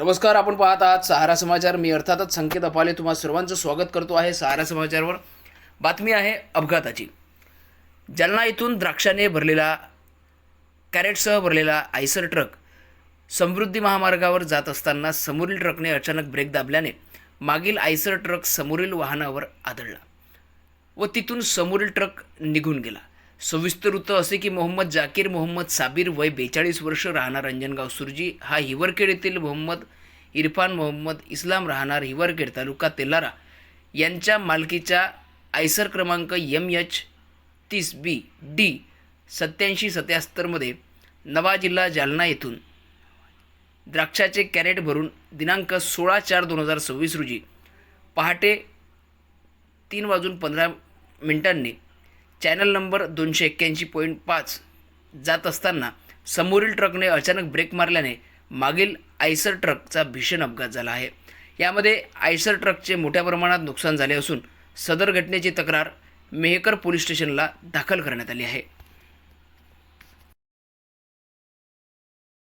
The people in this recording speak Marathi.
नमस्कार, आपण पाहत आहात सहारा समाचार. मी अर्थातच संकेत अपाले तुम्हा सर्वांचं स्वागत करतो आहे सहारा समाचारवर. बातमी आहे अपघाताची. जालना इथून द्राक्षाने भरलेला कॅरेटसह भरलेला आयसर ट्रक समृद्धी महामार्गावर जात असताना समोरील ट्रकने अचानक ब्रेक दाबल्याने मागील आयसर ट्रक समोरील वाहनावर आदळला व तिथून समोरील ट्रक निघून गेला. सविस्तर वृत्त असे की मोहम्मद जाकीर मोहम्मद साबिर वय 42 वर्ष राहणार अंजनगाव सुरजी हा हिवरखेड येथील मोहम्मद इरफान मोहम्मद इस्लाम राहणार हिवरखेड तालुका तेलारा यांच्या मालकीच्या आयसर क्रमांक MH30BD 8777 मध्ये नवा जिल्हा जालना येथून द्राक्षाचे कॅरेट भरून दिनांक 16/4/2026 रोजी पहाटे 3:15 चॅनल नंबर 281.5 जात असताना समोरील ट्रकने अचानक ब्रेक मारल्याने मागील आयसर ट्रकचा भीषण अपघात झाला आहे. यामध्ये आयसर ट्रकचे मोठ्या प्रमाणात नुकसान झाले असून सदर घटनेची तक्रार मेहकर पोलीस स्टेशनला दाखल करण्यात आली आहे.